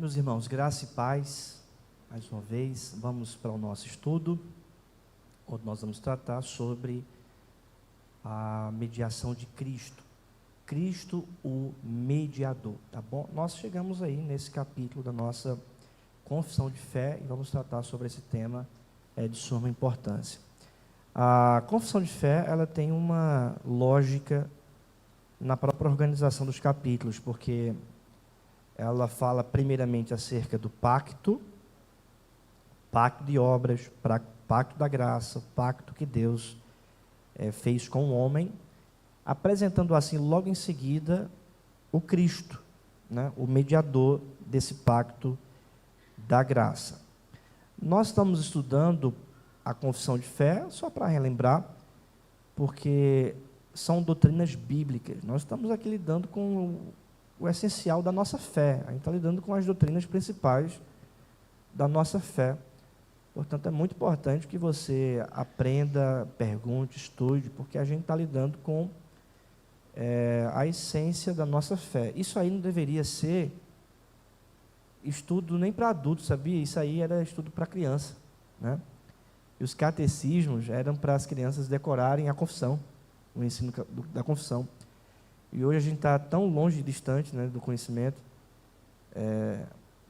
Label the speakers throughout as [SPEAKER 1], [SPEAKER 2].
[SPEAKER 1] Meus irmãos, graça e paz, mais uma vez, vamos para o nosso estudo, onde nós vamos tratar sobre a mediação de Cristo. Cristo, o mediador, tá bom? Nós chegamos aí nesse capítulo da nossa confissão de fé e vamos tratar sobre esse tema de suma importância. A confissão de fé, ela tem uma lógica na própria organização dos capítulos, porque ela fala primeiramente acerca do pacto de obras, pacto da graça, pacto que Deus fez com o homem, apresentando assim logo em seguida o Cristo, né, o mediador desse pacto da graça. Nós estamos estudando a confissão de fé, só para relembrar, porque são doutrinas bíblicas. Nós estamos aqui lidando com o essencial da nossa fé. A gente está lidando com as doutrinas principais da nossa fé. Portanto, é muito importante que você aprenda, pergunte, estude, porque a gente está lidando com a essência da nossa fé. Isso aí não deveria ser estudo nem para adultos, sabia? Isso aí era estudo para criança, né? E os catecismos eram para as crianças decorarem a confissão, o ensino da confissão. E hoje a gente está tão longe e distante, né, do conhecimento,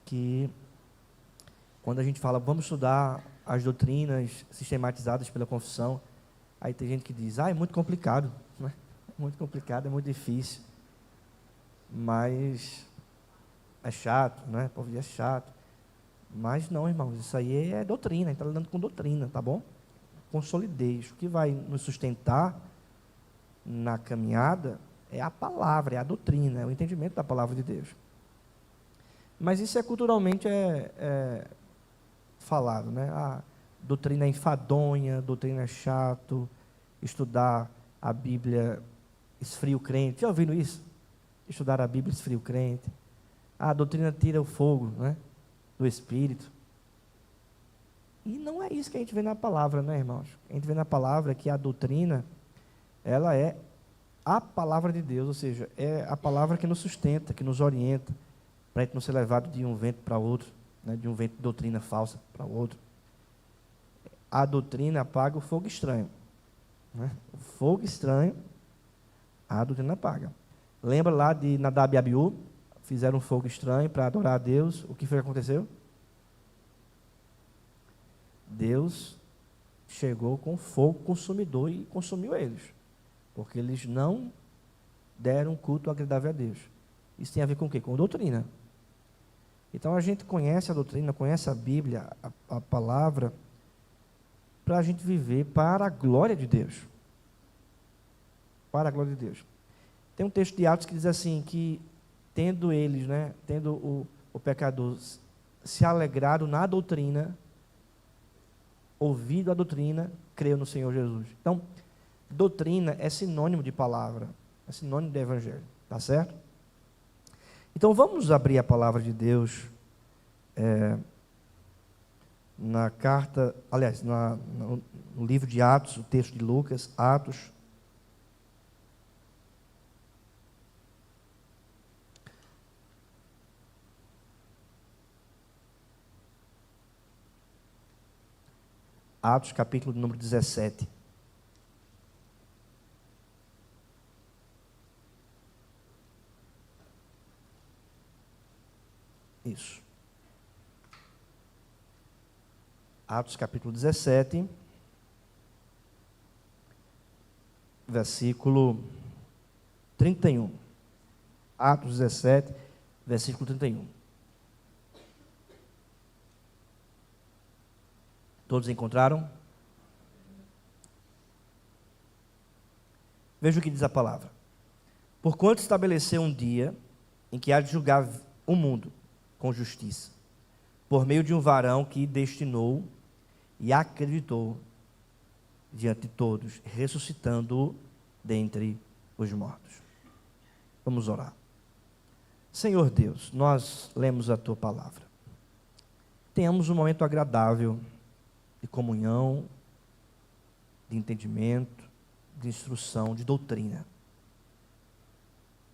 [SPEAKER 1] que quando a gente fala, vamos estudar as doutrinas sistematizadas pela confissão, aí tem gente que diz, é muito complicado, né? É muito complicado, é muito difícil, mas é chato, né? O povo diz, é chato. Mas não, irmãos, isso aí é doutrina, a gente está lidando com doutrina, tá bom? Com solidez. O que vai nos sustentar na caminhada é a palavra, é a doutrina, é o entendimento da palavra de Deus. Mas isso culturalmente falado, né? A doutrina é enfadonha, doutrina é chato, estudar a Bíblia esfria o crente. Já ouviram isso? Estudar a Bíblia esfria o crente. A doutrina tira o fogo, né, do Espírito. E não é isso que a gente vê na palavra, né, irmãos? A gente vê na palavra que a doutrina, ela é a palavra de Deus, ou seja, é a palavra que nos sustenta, que nos orienta, para a gente não ser levado de um vento para outro, né, de um vento de doutrina falsa para outro. A doutrina apaga o fogo estranho, né? O fogo estranho, a doutrina apaga. Lembra lá de Nadab e Abiú? Fizeram um fogo estranho para adorar a Deus. O que foi que aconteceu? Deus chegou com fogo consumidor e consumiu eles, porque eles não deram culto agradável a Deus. Isso tem a ver com o quê? Com doutrina. Então a gente conhece a doutrina, conhece a Bíblia, a palavra, para a gente viver para a glória de Deus. Para a glória de Deus. Tem um texto de Atos que diz assim, que tendo eles, né, tendo o pecador se alegrado na doutrina, ouvido a doutrina, creu no Senhor Jesus. Então, doutrina é sinônimo de palavra, é sinônimo de evangelho, tá certo? Então, vamos abrir a palavra de Deus na carta, aliás, no livro de Atos, o texto de Lucas, Atos. Atos, capítulo número 17. Isso. Atos, capítulo 17, versículo 31. Atos 17, versículo 31. Todos encontraram? Veja o que diz a palavra. Porquanto estabeleceu um dia em que há de julgar o mundo com justiça, por meio de um varão que destinou e acreditou diante de todos, ressuscitando-o dentre os mortos. Vamos orar. Senhor Deus, nós lemos a Tua palavra. Tenhamos um momento agradável de comunhão, de entendimento, de instrução, de doutrina.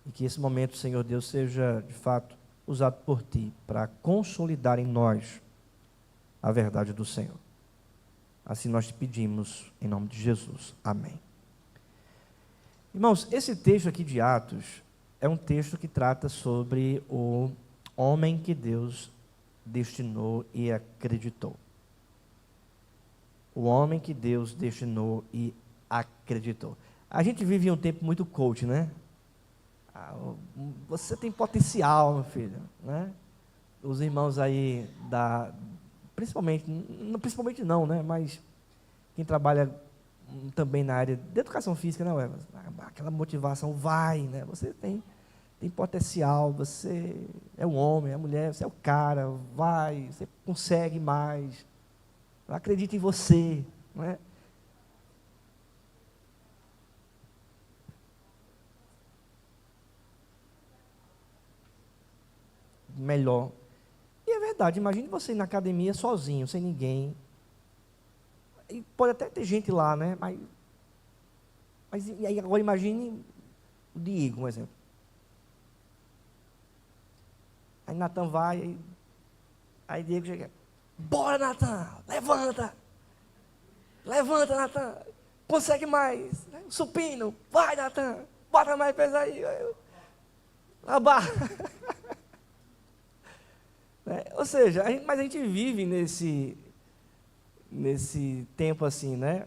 [SPEAKER 1] E que esse momento, Senhor Deus, seja, de fato, usado por ti para consolidar em nós a verdade do Senhor. Assim nós te pedimos, em nome de Jesus. Amém. Irmãos, esse texto aqui de Atos é um texto que trata sobre o homem que Deus destinou e acreditou. O homem que Deus destinou e acreditou. A gente vive em um tempo muito coach, né? Você tem potencial, meu filho, né? Os irmãos aí principalmente não, né? Mas quem trabalha também na área de educação física, né, Evas? Aquela motivação, vai, né? Você tem potencial, você é um homem, é uma mulher, você é o cara, vai, você consegue mais. Acredita em você, não é? Melhor. E é verdade, imagine você ir na academia sozinho, sem ninguém. E pode até ter gente lá, né? Mas e aí agora imagine o Diego, um exemplo. Aí Natan vai, aí Diego chega, bora Natan, levanta, Natan, consegue mais, né? Supino, vai Natan, bota mais peso aí, a barra. Né? Ou seja, mas a gente vive nesse tempo assim, né?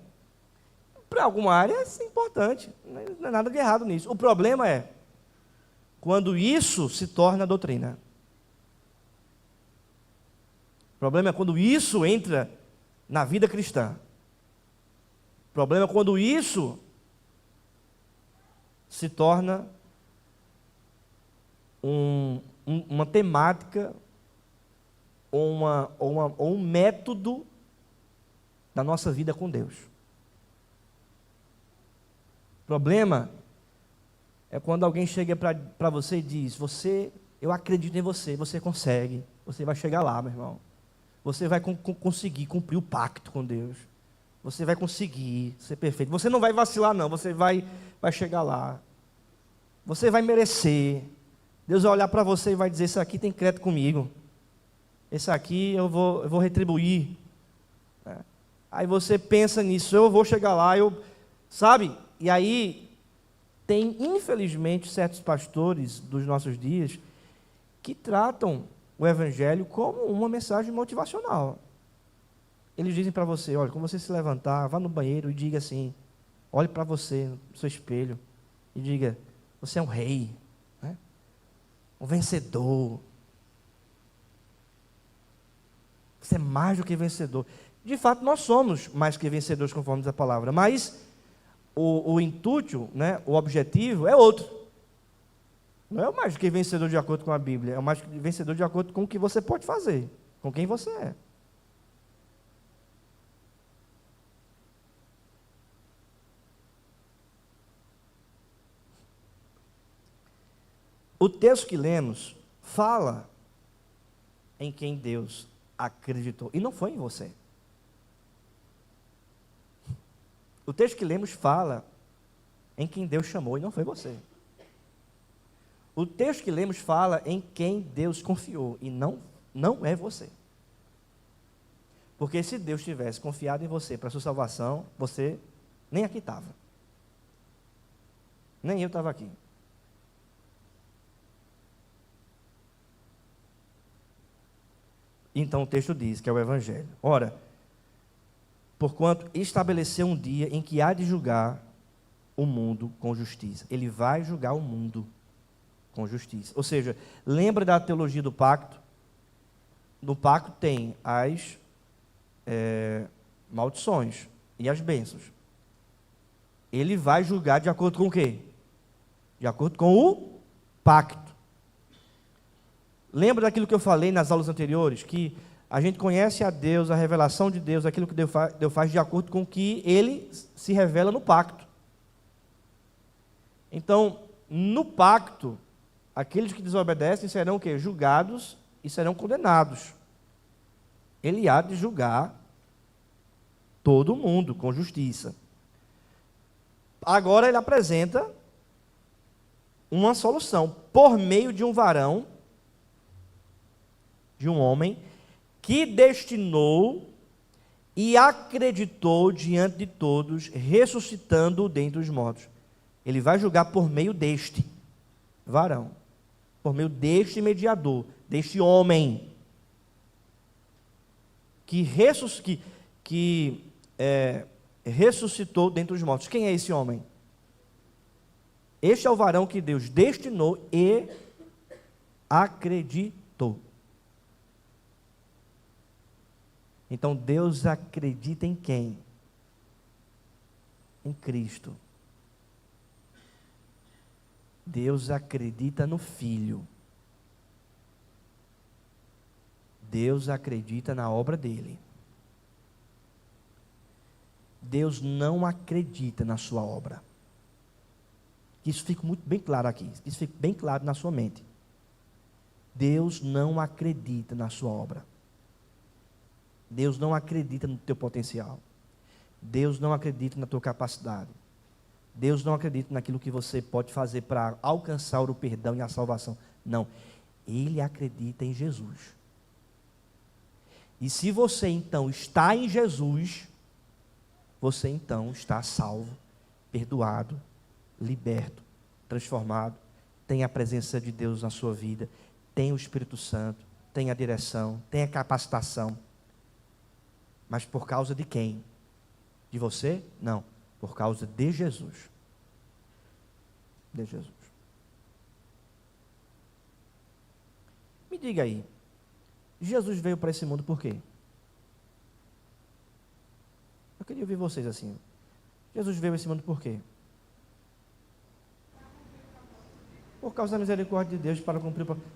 [SPEAKER 1] Para alguma área isso é importante, não é nada de errado nisso. O problema é quando isso se torna doutrina. O problema é quando isso entra na vida cristã. O problema é quando isso se torna uma temática ou um método da nossa vida com Deus. O problema é quando alguém chega para você e diz, eu acredito em você, você consegue, você vai chegar lá, meu irmão. Você vai conseguir cumprir o pacto com Deus. Você vai conseguir ser perfeito. Você não vai vacilar, não. Você vai chegar lá. Você vai merecer. Deus vai olhar para você e vai dizer, esse aqui tem crédito comigo. Esse aqui eu vou retribuir. Aí você pensa nisso, eu vou chegar lá, sabe? E aí tem, infelizmente, certos pastores dos nossos dias que tratam o Evangelho como uma mensagem motivacional. Eles dizem para você, olha, quando você se levantar, vá no banheiro e diga assim, olhe para você, no seu espelho, e diga, você é um rei, né? Um vencedor. Você é mais do que vencedor. De fato, nós somos mais que vencedores, conforme diz a palavra, mas o intuito, né, o objetivo é outro. Não é o mais do que vencedor de acordo com a Bíblia, é o mais do que vencedor de acordo com o que você pode fazer, com quem você é. O texto que lemos fala em quem Deus acreditou, e não foi em você. O texto que lemos fala em quem Deus chamou, e não foi você. O texto que lemos fala em quem Deus confiou, e não é você. Porque se Deus tivesse confiado em você para a sua salvação, você nem aqui estava. Nem eu estava aqui. Então o texto diz que é o Evangelho. Ora, porquanto estabeleceu um dia em que há de julgar o mundo com justiça. Ele vai julgar o mundo com justiça. Ou seja, lembra da teologia do pacto? No pacto tem as maldições e as bênçãos. Ele vai julgar de acordo com o quê? De acordo com o pacto. Lembra daquilo que eu falei nas aulas anteriores? Que a gente conhece a Deus, a revelação de Deus, aquilo que Deus faz de acordo com o que Ele se revela no pacto. Então, no pacto, aqueles que desobedecem serão o quê? Julgados e serão condenados. Ele há de julgar todo mundo com justiça. Agora ele apresenta uma solução por meio de um varão de um homem que destinou e acreditou diante de todos, ressuscitando-o dentre os mortos. Ele vai julgar por meio deste varão, por meio deste mediador, deste homem que ressuscitou dentre os mortos. Quem é esse homem? Este é o varão que Deus destinou e acreditou. Então Deus acredita em quem? Em Cristo. Deus acredita no Filho. Deus acredita na obra dele. Deus não acredita na sua obra. Isso fica muito bem claro aqui. Isso fica bem claro na sua mente. Deus não acredita na sua obra. Deus não acredita no teu potencial. Deus não acredita na tua capacidade. Deus não acredita naquilo que você pode fazer para alcançar o perdão e a salvação. Não. Ele acredita em Jesus. E se você então está em Jesus, você então está salvo, perdoado, liberto, transformado, tem a presença de Deus na sua vida, tem o Espírito Santo, tem a direção, tem a capacitação. Mas por causa de quem? De você? Não. Por causa de Jesus. De Jesus. Me diga aí, Jesus veio para esse mundo por quê? Eu queria ouvir vocês assim. Jesus veio a esse mundo por quê? Por causa da misericórdia de Deus para cumprir o propósito.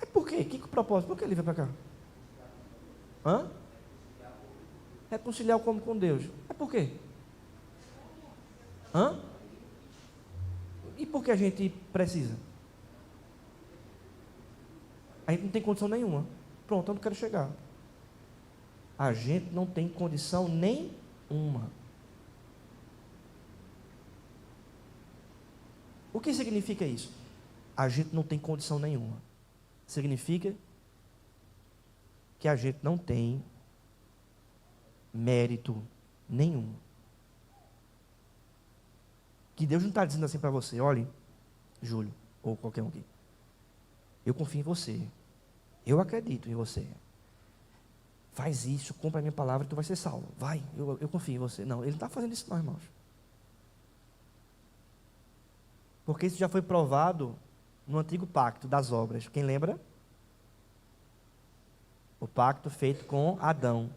[SPEAKER 1] É por quê? Que propósito? Por que ele veio para cá? Hã? Reconciliar o homem com Deus. É por quê? Hã? E por que a gente precisa? A gente não tem condição nenhuma. Pronto, eu não quero chegar. A gente não tem condição nenhuma. O que significa isso? A gente não tem condição nenhuma. Significa que a gente não tem mérito nenhum. Que Deus não está dizendo assim para você: olhe, Júlio, ou qualquer um aqui, eu confio em você, eu acredito em você, faz isso, compra a minha palavra e tu vai ser salvo, vai, eu confio em você. Não, ele não está fazendo isso não, irmãos, porque isso já foi provado no antigo pacto das obras. Quem lembra? O pacto feito com Adão.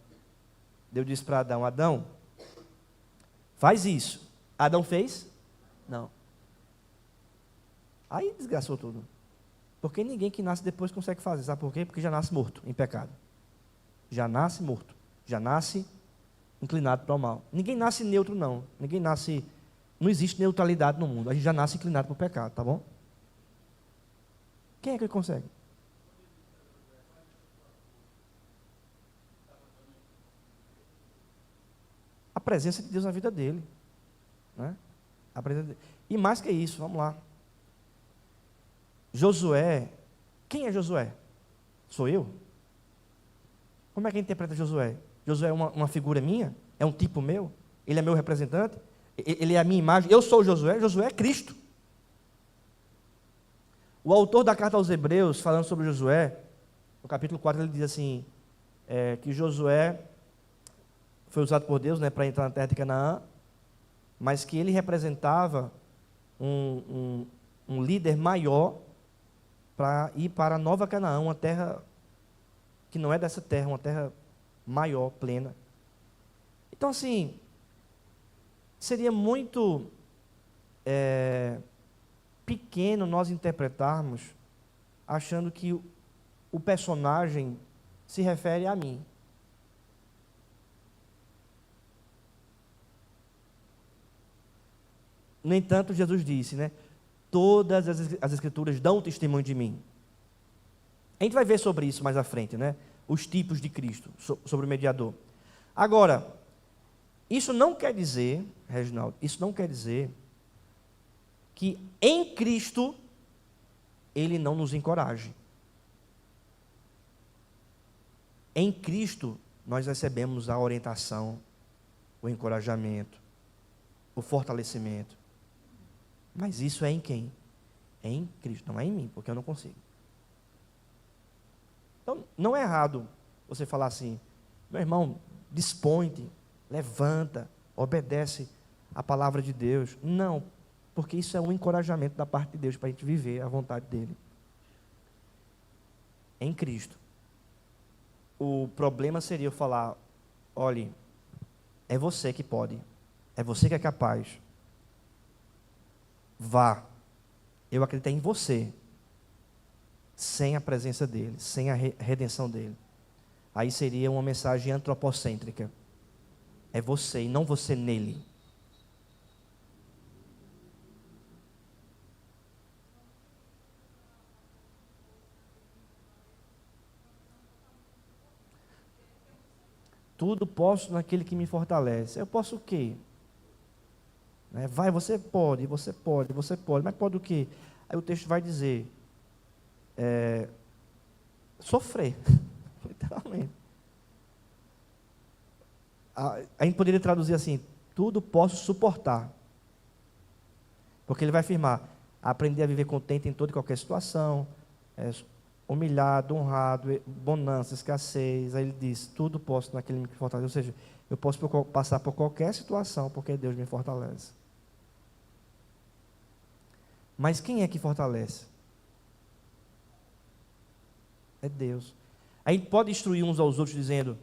[SPEAKER 1] Deus disse para Adão: Adão, faz isso. Adão fez? Não. Aí desgraçou tudo. Porque ninguém que nasce depois consegue fazer. Sabe por quê? Porque já nasce morto em pecado. Já nasce morto. Já nasce inclinado para o mal. Ninguém nasce neutro, não. Ninguém nasce... Não existe neutralidade no mundo. A gente já nasce inclinado para o pecado, tá bom? Quem é que consegue? A presença de Deus na vida dele, né? A presença de... E mais que isso, vamos lá. Josué, quem é Josué? Sou eu? Como é que interpreta Josué? Josué é uma figura minha? É um tipo meu? Ele é meu representante? Ele é a minha imagem? Eu sou Josué? Josué é Cristo. O autor da carta aos Hebreus, falando sobre Josué, no capítulo 4, ele diz assim, que Josué foi usado por Deus, né, para entrar na terra de Canaã, mas que ele representava um líder maior para ir para a Nova Canaã, uma terra que não é dessa terra, uma terra maior, plena. Então, assim, seria muito pequeno nós interpretarmos achando que o personagem se refere a mim. No entanto, Jesus disse, né? Todas as escrituras dão testemunho de mim. A gente vai ver sobre isso mais à frente, né? Os tipos de Cristo, sobre o mediador. Agora, isso não quer dizer, Reginaldo, isso não quer dizer que em Cristo Ele não nos encoraje. Em Cristo, nós recebemos a orientação, o encorajamento, o fortalecimento. Mas isso é em quem? É em Cristo, não é em mim, porque eu não consigo. Então, não é errado você falar assim, meu irmão, dispõe-te, levanta, obedece a palavra de Deus. Não, porque isso é um encorajamento da parte de Deus para a gente viver a vontade dele. Em Cristo. O problema seria eu falar, olhe, é você que pode, é você que é capaz. Vá, eu acredito em você, sem a presença dele, sem a redenção dele. Aí seria uma mensagem antropocêntrica. É você e não você nele. Tudo posso naquele que me fortalece. Eu posso o quê? Vai, você pode, você pode, você pode. Mas pode o quê? Aí o texto vai dizer, sofrer, literalmente. A gente poderia traduzir assim, tudo posso suportar. Porque ele vai afirmar, aprender a viver contente em toda e qualquer situação, humilhado, honrado, bonança, escassez. Aí ele diz, tudo posso naquele que me fortalece. Ou seja, eu posso passar por qualquer situação, porque Deus me fortalece. Mas quem é que fortalece? É Deus. A gente pode instruir uns aos outros dizendo,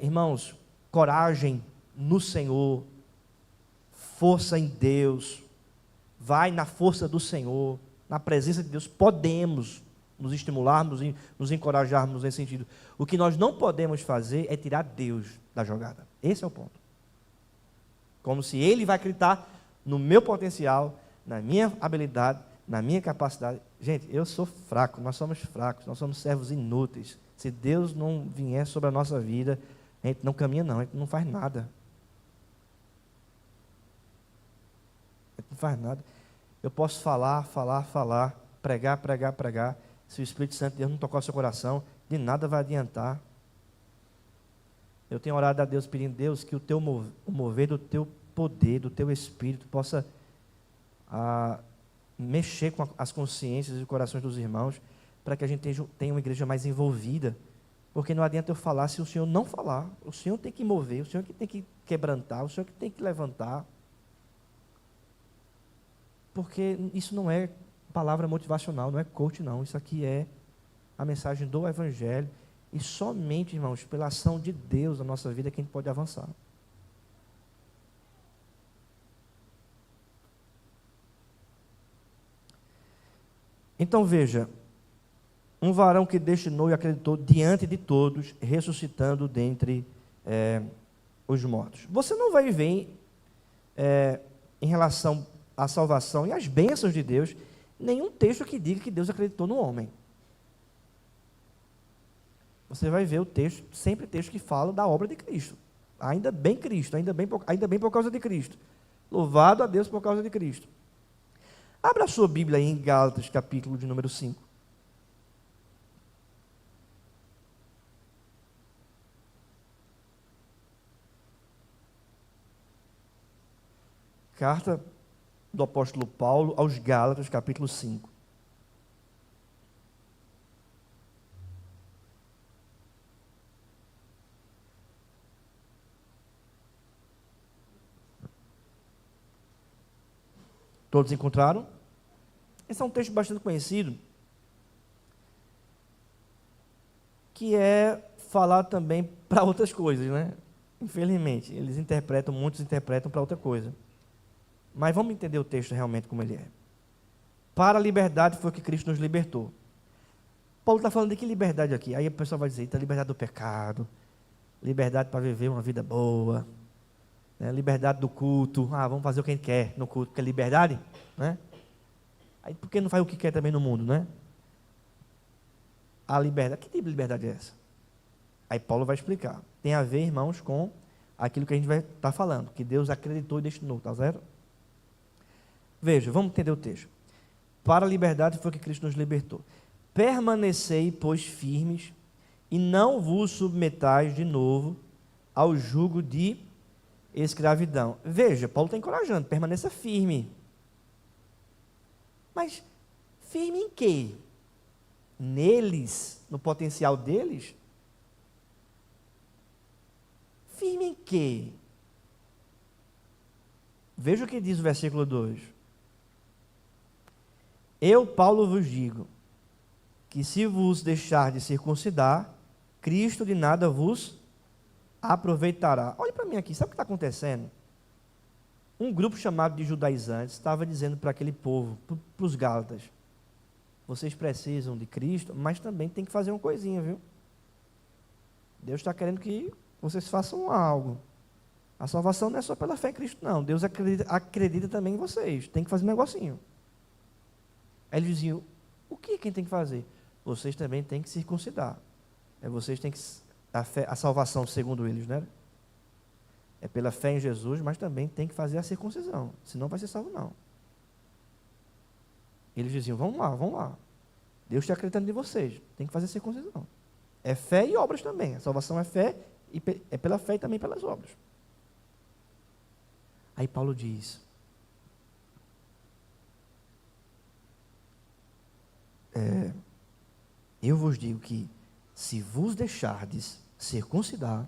[SPEAKER 1] irmãos, coragem no Senhor, força em Deus, vai na força do Senhor, na presença de Deus. Podemos nos estimularmos e nos encorajarmos nesse sentido. O que nós não podemos fazer é tirar Deus da jogada. Esse é o ponto. Como se Ele vai acreditar no meu potencial, na minha habilidade, na minha capacidade. Gente, eu sou fraco, nós somos fracos, nós somos servos inúteis. Se Deus não vier sobre a nossa vida, a gente não caminha não, a gente não faz nada. A gente não faz nada. Eu posso falar, pregar. Se o Espírito Santo de Deus não tocar o seu coração, de nada vai adiantar. Eu tenho orado a Deus, pedindo, Deus, que o mover do teu poder, do teu Espírito, possa mexer com as consciências e os corações dos irmãos, para que a gente tenha uma igreja mais envolvida. Porque não adianta eu falar se o Senhor não falar. O Senhor tem que mover, o Senhor que tem que quebrantar, o Senhor que tem que levantar. Porque isso não é palavra motivacional, não é coach não. Isso aqui é a mensagem do Evangelho. E somente, irmãos, pela ação de Deus na nossa vida é que a gente pode avançar. Então veja, um varão que destinou e acreditou diante de todos, ressuscitando dentre os mortos. Você não vai ver em relação à salvação e às bênçãos de Deus, nenhum texto que diga que Deus acreditou no homem. Você vai ver o texto, sempre texto que fala da obra de Cristo. Ainda bem Cristo, ainda bem por causa de Cristo. Louvado a Deus por causa de Cristo. Abra a sua Bíblia aí em Gálatas, capítulo de número 5. Carta do apóstolo Paulo aos Gálatas, capítulo 5. Todos encontraram? Esse é um texto bastante conhecido, que é falar também para outras coisas, né? Infelizmente, muitos interpretam para outra coisa. Mas vamos entender o texto realmente como ele é. Para a liberdade foi que Cristo nos libertou. Paulo está falando de que liberdade aqui? Aí a pessoa vai dizer, está liberdade do pecado, liberdade para viver uma vida boa, né? Liberdade do culto, vamos fazer o que a gente quer no culto, porque é liberdade, né? Aí por que não faz o que quer também no mundo, né? A liberdade, que tipo de liberdade é essa? Aí Paulo vai explicar. Tem a ver, irmãos, com aquilo que a gente vai estar falando, que Deus acreditou e destinou, tá certo? Veja, vamos entender o texto. Para a liberdade foi que Cristo nos libertou. Permanecei, pois, firmes e não vos submetais de novo ao jugo de escravidão. Veja, Paulo está encorajando, permaneça firme. Mas firme em quê? Neles, no potencial deles? Firme em quê? Veja o que diz o versículo 2. Eu, Paulo, vos digo, que se vos deixar de circuncidar, Cristo de nada vos aproveitará. Olhe para mim aqui, sabe o que está acontecendo? Um grupo chamado de judaizantes estava dizendo para aquele povo, para os gálatas, vocês precisam de Cristo, mas também tem que fazer uma coisinha, viu? Deus está querendo que vocês façam algo. A salvação não é só pela fé em Cristo, não. Deus acredita também em vocês. Tem que fazer um negocinho. Aí eles diziam, o que quem tem que fazer? Vocês também têm que circuncidar. Vocês têm que... A salvação, segundo eles, né? É pela fé em Jesus, mas também tem que fazer a circuncisão. Senão vai ser salvo, não. Eles diziam, vamos lá. Deus está acreditando em vocês. Tem que fazer a circuncisão. É fé e obras também. A salvação é fé, e é pela fé e também pelas obras. Aí Paulo diz, eu vos digo que se vos deixardes circuncidar,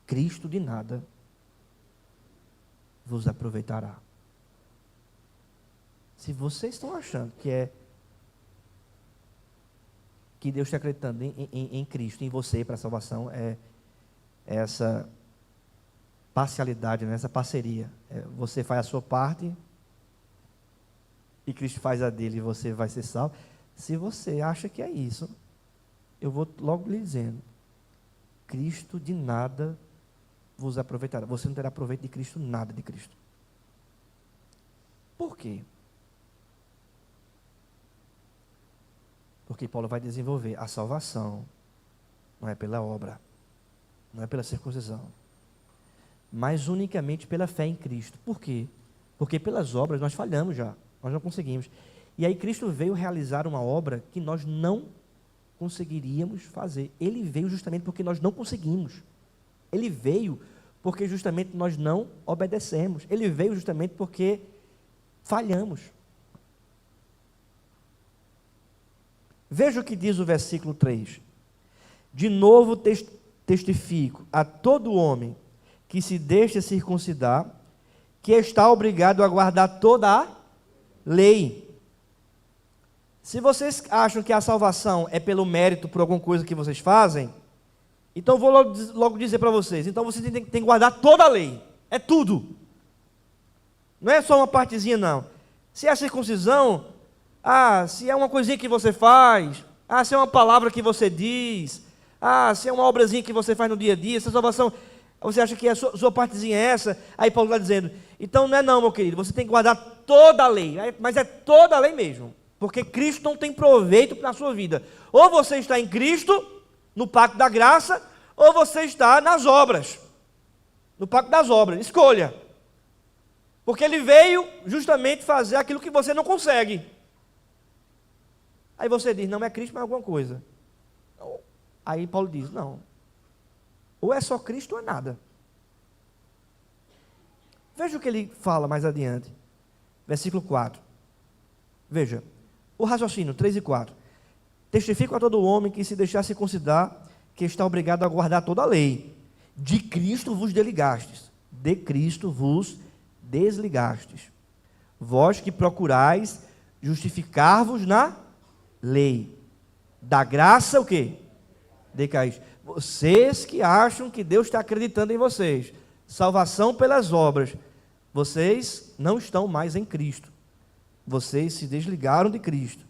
[SPEAKER 1] Cristo de nada vos aproveitará. Se vocês estão achando que Deus está acreditando em Cristo, em você para a salvação, é essa parcialidade, né? Essa parceria. Você faz a sua parte e Cristo faz a dele e você vai ser salvo. Se você acha que é isso, eu vou logo lhe dizendo, Cristo de nada vos aproveitará. Você não terá proveito de Cristo, nada de Cristo. Por quê? Porque Paulo vai desenvolver a salvação, não é pela obra, não é pela circuncisão, mas unicamente pela fé em Cristo. Por quê? Porque pelas obras nós falhamos já, nós não conseguimos. E aí Cristo veio realizar uma obra que nós não conseguiríamos fazer. Ele veio justamente porque nós não conseguimos. Ele veio porque justamente nós não obedecemos. Ele veio justamente porque falhamos. Veja o que diz o versículo 3. De novo testifico a todo homem que se deixa circuncidar, que está obrigado a guardar toda a lei. Se vocês acham que a salvação é pelo mérito, por alguma coisa que vocês fazem, então vou logo dizer para vocês, então vocês têm que guardar toda a lei, é tudo. Não é só uma partezinha, não. Se é a circuncisão, se é uma coisinha que você faz, se é uma palavra que você diz, se é uma obrazinha que você faz no dia a dia, se a salvação, você acha que a sua partezinha é essa, aí Paulo está dizendo, então não é não, meu querido, você tem que guardar toda a lei, mas é toda a lei mesmo. Porque Cristo não tem proveito para a sua vida. Ou você está em Cristo, no pacto da graça, ou você está nas obras. No pacto das obras. Escolha. Porque ele veio justamente fazer aquilo que você não consegue. Aí você diz, não é Cristo, mas alguma coisa. Aí Paulo diz, não. Ou é só Cristo ou é nada. Veja o que ele fala mais adiante. Versículo 4. Veja. O raciocínio, 3 e 4. Testifico a todo homem que se deixar circuncidar, que está obrigado a guardar toda a lei. De Cristo vos desligastes. De Cristo vos desligastes. Vós que procurais justificar-vos na lei. Da graça o quê? Decaís. Vocês que acham que Deus está acreditando em vocês. Salvação pelas obras. Vocês não estão mais em Cristo. Vocês se desligaram de Cristo.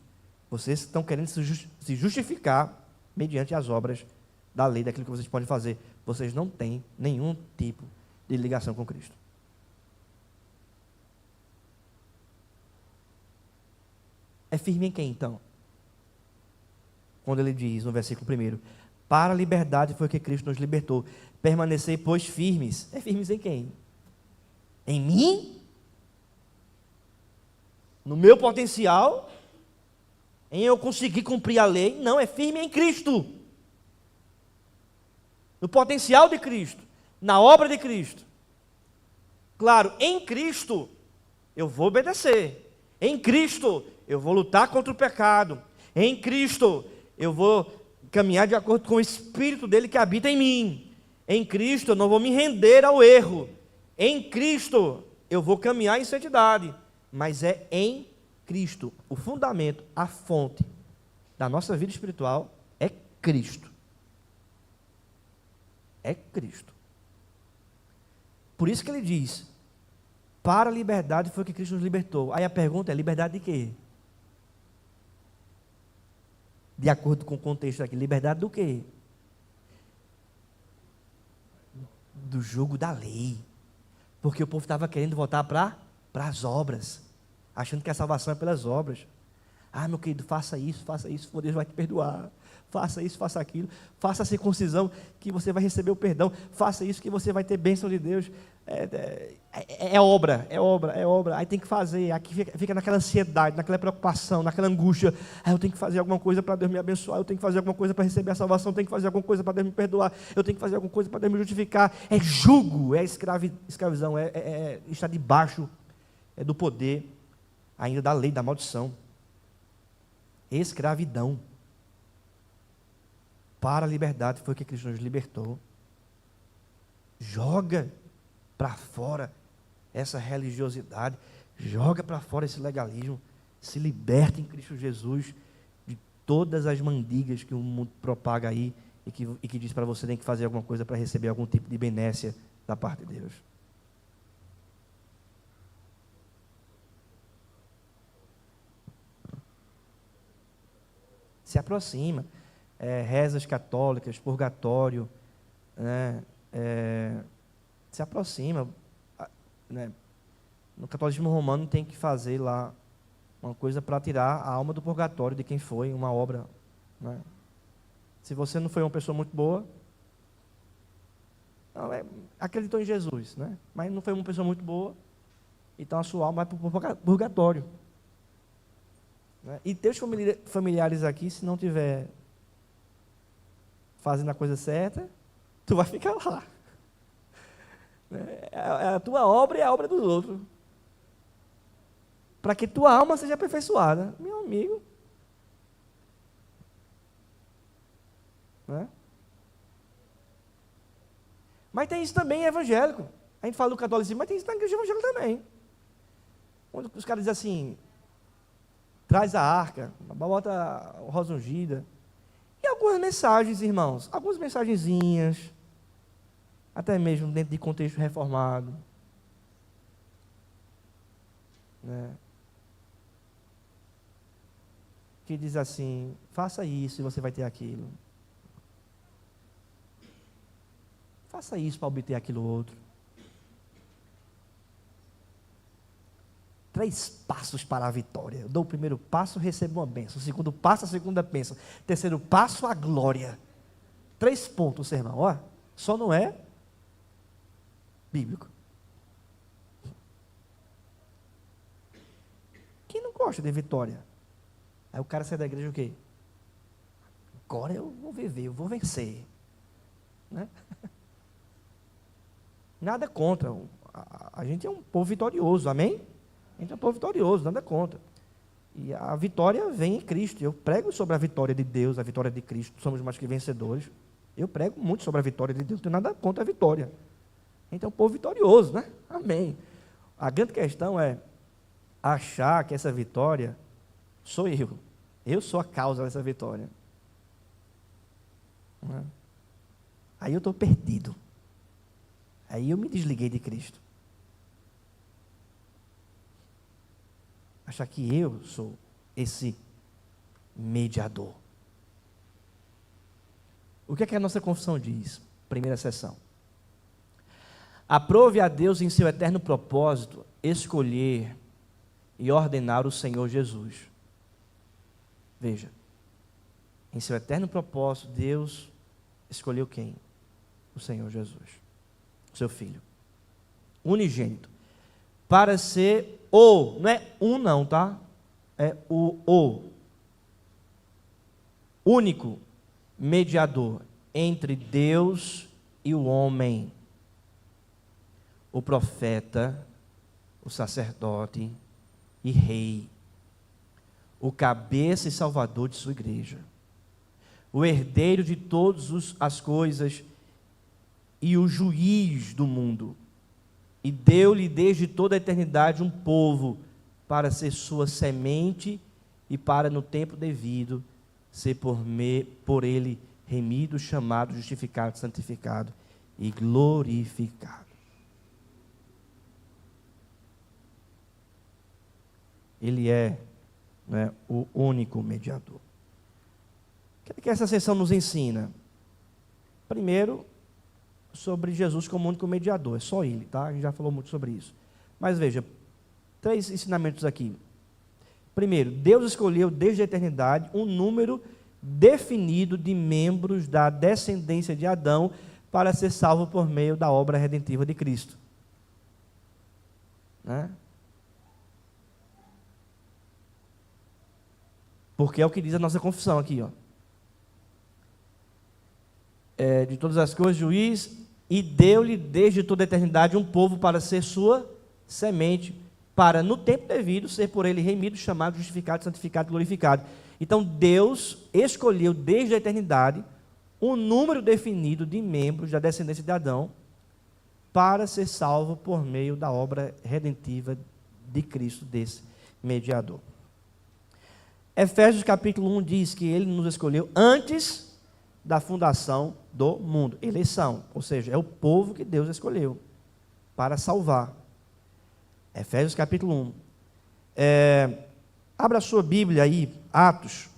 [SPEAKER 1] Vocês estão querendo se justificar mediante as obras da lei, daquilo que vocês podem fazer. Vocês não têm nenhum tipo de ligação com Cristo. É firme em quem, então? Quando ele diz, no versículo 1, para a liberdade foi que Cristo nos libertou. Permanecei, pois, firmes. É firmes em quem? Em mim? No meu potencial? em eu conseguir cumprir a lei. Não, é firme em Cristo. No potencial de Cristo, na obra de Cristo. Claro, em Cristo eu vou obedecer. Em Cristo eu vou lutar contra o pecado. Em Cristo eu vou caminhar de acordo com o Espírito dele que habita em mim. Em Cristo eu não vou me render ao erro. Em Cristo eu vou caminhar em santidade. Mas é em Cristo. O fundamento, a fonte da nossa vida espiritual é Cristo. É Cristo. Por isso que ele diz, para a liberdade foi que Cristo nos libertou. Aí a pergunta é, liberdade de quê? De acordo com o contexto aqui, liberdade do quê? Do jugo da lei. Porque o povo estava querendo voltar para as obras, achando que a salvação é pelas obras. Ah, meu querido, faça isso, Deus vai te perdoar. Faça isso, faça aquilo. Faça a circuncisão que você vai receber o perdão. Faça isso que você vai ter bênção de Deus. É obra. Aí tem que fazer. Aqui fica naquela ansiedade, naquela preocupação, naquela angústia. Eu tenho que fazer alguma coisa para Deus me abençoar. Eu tenho que fazer alguma coisa para receber a salvação. Eu tenho que fazer alguma coisa para Deus me perdoar. Eu tenho que fazer alguma coisa para Deus me justificar. É jugo, é escravidão, está debaixo do poder, ainda da lei, da maldição. Escravidão. Para a liberdade foi que Cristo nos libertou. Joga para fora essa religiosidade, joga para fora esse legalismo, se liberta em Cristo Jesus de todas as mandigas que o mundo propaga aí e que diz para você tem que fazer alguma coisa para receber algum tipo de benécia da parte de Deus. Se aproxima. Rezas católicas, purgatório, né, se aproxima, né, no catolicismo romano tem que fazer lá uma coisa para tirar a alma do purgatório de quem foi, uma obra, né. Se você não foi uma pessoa muito boa, não, acreditou em Jesus, né, mas não foi uma pessoa muito boa, então a sua alma vai para o purgatório, né. E teus familiares aqui, se não tiver fazendo a coisa certa, tu vai ficar lá. A tua obra é a obra dos outros. Para que tua alma seja aperfeiçoada. Meu amigo. Né? Mas tem isso também evangélico. A gente fala do catolicismo, mas tem isso na igreja evangélica também. Onde os caras dizem assim, traz a arca, bota a rosa ungida. E algumas mensagens, irmãos, algumas mensagenzinhas, até mesmo dentro de contexto reformado, né, que diz assim, faça isso e você vai ter aquilo. Faça isso para obter aquilo outro. 3 passos para a vitória. Eu dou o primeiro passo, recebo uma bênção. O segundo passo, a segunda bênção. Terceiro passo, a glória. 3 pontos, irmão. Ó, só não é bíblico. Quem não gosta de vitória? Aí o cara sai da igreja o quê? Agora eu vou viver, eu vou vencer. Né? Nada contra. A gente é um povo vitorioso, amém? A gente é um povo vitorioso, nada contra. E a vitória vem em Cristo. Eu prego sobre a vitória de Deus, a vitória de Cristo. Somos mais que vencedores. Eu prego muito sobre a vitória de Deus. Não tenho nada contra a vitória. A gente é um povo vitorioso, né? Amém. A grande questão é achar que essa vitória sou eu. Eu sou a causa dessa vitória. Não é? Aí eu estou perdido. Aí eu me desliguei de Cristo. Achar que eu sou esse mediador. O que é que a nossa confissão diz? Primeira seção. Aprove a Deus em seu eterno propósito escolher e ordenar o Senhor Jesus. Veja, em seu eterno propósito, Deus escolheu quem? O Senhor Jesus, o seu Filho, unigênito, para ser não é um não, tá? É o único mediador entre Deus e o homem, o profeta, o sacerdote e rei, o cabeça e salvador de sua igreja, o herdeiro de todas as coisas e o juiz do mundo, e deu-lhe desde toda a eternidade um povo para ser sua semente e para no tempo devido ser por ele remido, chamado, justificado, santificado e glorificado. Ele é, né, o único mediador. O que essa sessão nos ensina? Primeiro, sobre Jesus como único mediador, é só ele, tá? A gente já falou muito sobre isso. Mas veja, 3 ensinamentos aqui. Primeiro, Deus escolheu desde a eternidade um número definido de membros da descendência de Adão para ser salvo por meio da obra redentiva de Cristo. Né? Porque é o que diz a nossa confissão aqui, ó. De todas as coisas, juiz, e deu-lhe desde toda a eternidade um povo para ser sua semente, para no tempo devido ser por ele remido, chamado, justificado, santificado e glorificado. Então Deus escolheu desde a eternidade um número definido de membros da descendência de Adão para ser salvo por meio da obra redentiva de Cristo, desse mediador. Efésios capítulo 1 diz que ele nos escolheu antes da fundação do mundo. Eleição, ou seja, é o povo que Deus escolheu para salvar. Efésios capítulo 1. Abra a sua Bíblia aí, Atos.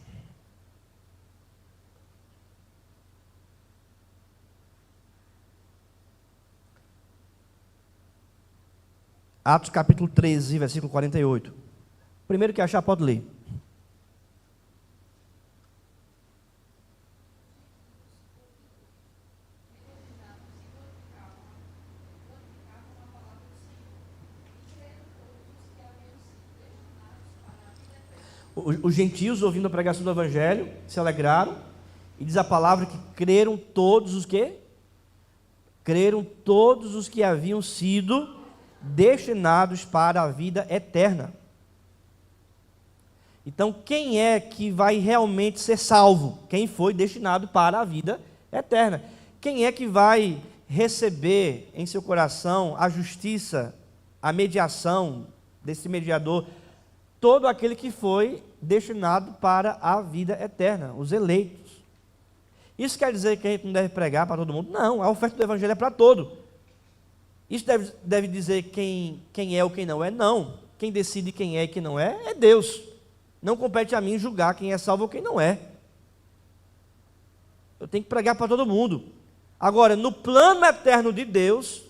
[SPEAKER 1] Atos capítulo 13, versículo 48. Primeiro que achar, pode ler. Os gentios, ouvindo a pregação do Evangelho, se alegraram, e diz a palavra que creram todos os que? Creram todos os que haviam sido destinados para a vida eterna. Então, quem é que vai realmente ser salvo? Quem foi destinado para a vida eterna. Quem é que vai receber em seu coração a justiça, a mediação desse mediador? Todo aquele que foi destinado para a vida eterna, os eleitos. Isso quer dizer que a gente não deve pregar para todo mundo? Não, a oferta do Evangelho é para todo. Isso deve dizer quem é ou quem não é? Não. Quem decide quem é e quem não é Deus. Não compete a mim julgar quem é salvo ou quem não é. Eu tenho que pregar para todo mundo. Agora, no plano eterno de Deus,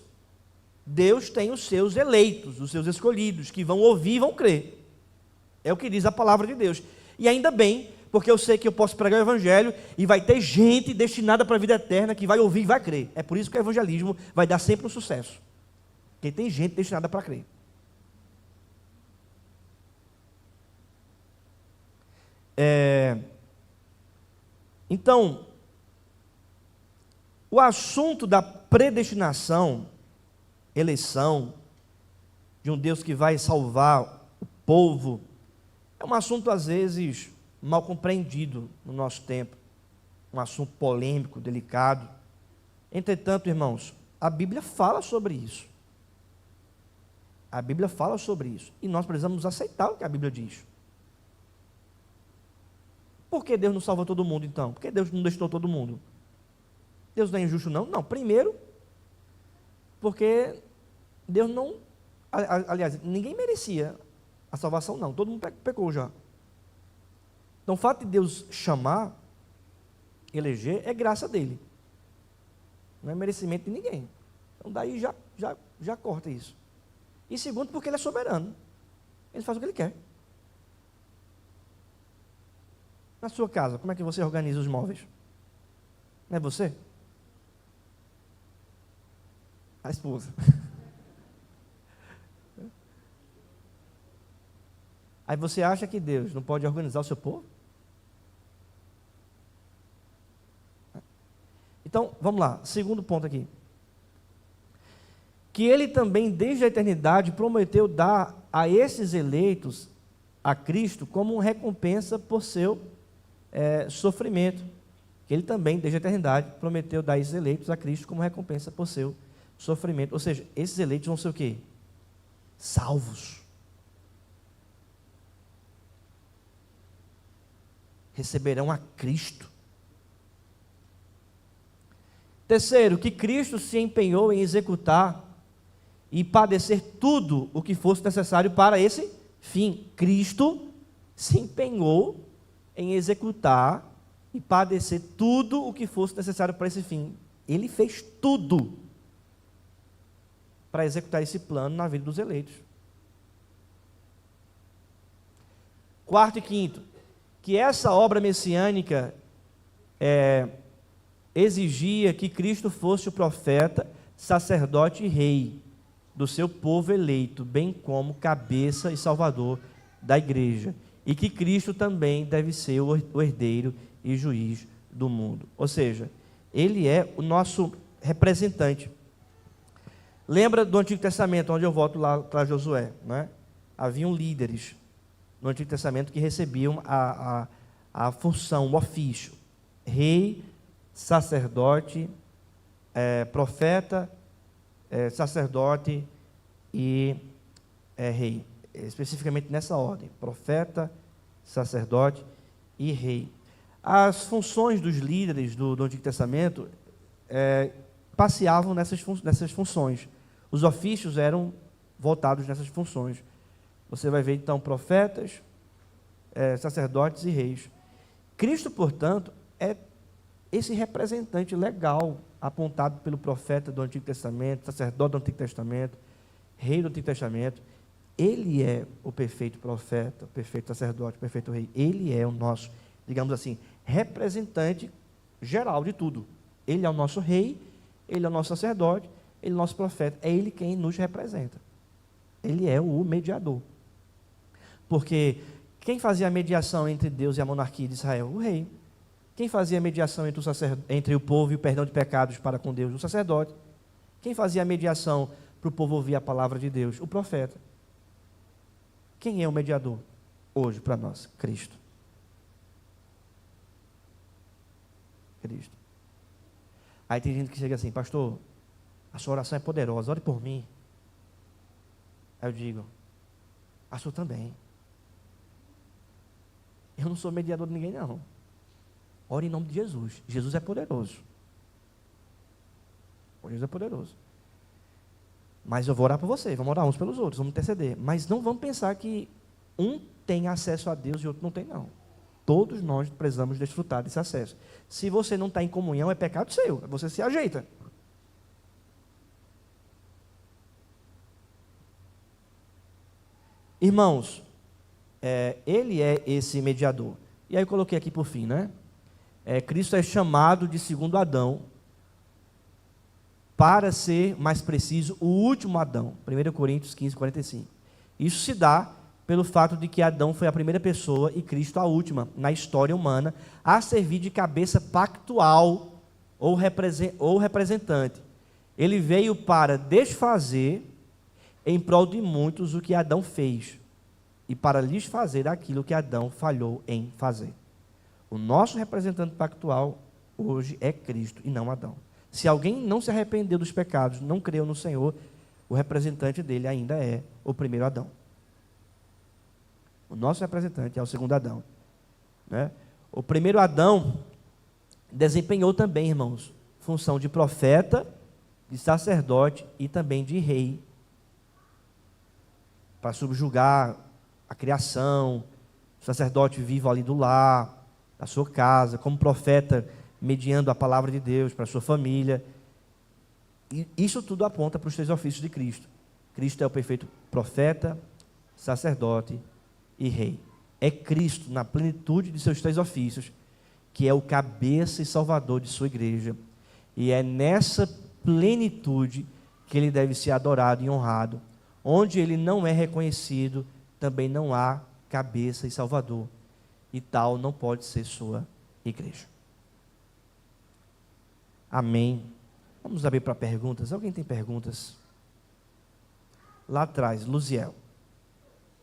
[SPEAKER 1] Deus tem os seus eleitos, os seus escolhidos, que vão ouvir e vão crer. É o que diz a palavra de Deus. E ainda bem, porque eu sei que eu posso pregar o Evangelho e vai ter gente destinada para a vida eterna que vai ouvir e vai crer. É por isso que o evangelismo vai dar sempre um sucesso. Porque tem gente destinada para crer. Então, o assunto da predestinação, eleição, de um Deus que vai salvar o povo, é um assunto, às vezes, mal compreendido no nosso tempo. Um assunto polêmico, delicado. Entretanto, irmãos, a Bíblia fala sobre isso. A Bíblia fala sobre isso. E nós precisamos aceitar o que a Bíblia diz. Por que Deus não salva todo mundo, então? Por que Deus não destinou todo mundo? Deus não é injusto, não? Não, primeiro, porque Deus não... Aliás, ninguém merecia a salvação, não. Todo mundo pecou já. Então, o fato de Deus chamar, eleger, é graça dele. Não é merecimento de ninguém. Então, daí já corta isso. E segundo, porque ele é soberano. Ele faz o que ele quer. Na sua casa, como é que você organiza os móveis? Não é você? A esposa. Aí você acha que Deus não pode organizar o seu povo? Então, vamos lá, segundo ponto aqui. Que ele também, desde a eternidade, prometeu dar a esses eleitos a Cristo como recompensa por seu sofrimento. Que ele também, desde a eternidade, prometeu dar a esses eleitos a Cristo como recompensa por seu sofrimento. Ou seja, esses eleitos vão ser o quê? Salvos. Receberão a Cristo. Terceiro, que Cristo se empenhou em executar e padecer tudo o que fosse necessário para esse fim. Cristo se empenhou em executar e padecer tudo o que fosse necessário para esse fim. Ele fez tudo para executar esse plano na vida dos eleitos. Quarto e quinto, que essa obra messiânica exigia que Cristo fosse o profeta, sacerdote e rei do seu povo eleito, bem como cabeça e salvador da igreja, e que Cristo também deve ser o herdeiro e juiz do mundo. Ou seja, ele é o nosso representante. Lembra do Antigo Testamento, onde eu volto lá para Josué, né? Haviam líderes no Antigo Testamento que recebiam a função, o ofício, rei, sacerdote, profeta, sacerdote e rei, especificamente nessa ordem, profeta, sacerdote e rei. As funções dos líderes do Antigo Testamento passeavam nessas funções. Os ofícios eram voltados nessas funções. Você vai ver então profetas, sacerdotes e reis. Cristo, portanto, é esse representante legal apontado pelo profeta do Antigo Testamento, sacerdote do Antigo Testamento, rei do Antigo Testamento. Ele é o perfeito profeta, o perfeito sacerdote, o perfeito rei. Ele é o nosso, digamos assim, representante geral de tudo. Ele é o nosso rei, ele é o nosso sacerdote, ele é o nosso profeta. É ele quem nos representa. Ele é o mediador. Porque quem fazia a mediação entre Deus e a monarquia de Israel? O rei. Quem fazia a mediação entre o povo e o perdão de pecados para com Deus? O sacerdote. Quem fazia a mediação para o povo ouvir a palavra de Deus? O profeta. Quem é o mediador hoje para nós? Cristo. Cristo. Aí tem gente que chega assim, pastor, a sua oração é poderosa, ore por mim. Aí eu digo, a sua também. Eu não sou mediador de ninguém, não. Ore em nome de Jesus. Jesus é poderoso. Jesus é poderoso. Mas eu vou orar por você, vamos orar uns pelos outros, vamos interceder. Mas não vamos pensar que um tem acesso a Deus e o outro não tem, não. Todos nós precisamos desfrutar desse acesso. Se você não está em comunhão, é pecado seu, você se ajeita. Irmãos, ele é esse mediador. E aí eu coloquei aqui por fim, né? Cristo é chamado de segundo Adão, para ser mais preciso, o último Adão. 1 Coríntios 15, 45. Isso se dá pelo fato de que Adão foi a primeira pessoa e Cristo a última na história humana a servir de cabeça pactual ou representante. Ele veio para desfazer em prol de muitos o que Adão fez e para lhes fazer aquilo que Adão falhou em fazer. O nosso representante pactual hoje é Cristo e não Adão. Se alguém não se arrependeu dos pecados, não creu no Senhor, o representante dele ainda é o primeiro Adão. O nosso representante é o segundo Adão, né? O primeiro Adão desempenhou também, irmãos, função de profeta, de sacerdote e também de rei, para subjugar a criação, o sacerdote vivo ali do lar, da sua casa, como profeta, mediando a palavra de Deus para a sua família. E isso tudo aponta para os três ofícios de Cristo. Cristo é o perfeito profeta, sacerdote e rei. É Cristo, na plenitude de seus três ofícios, que é o cabeça e salvador de sua igreja. E é nessa plenitude que ele deve ser adorado e honrado. Onde ele não é reconhecido, também não há cabeça e salvador. E tal não pode ser sua igreja. Amém. Vamos abrir para perguntas. Alguém tem perguntas? Lá atrás, Luziel.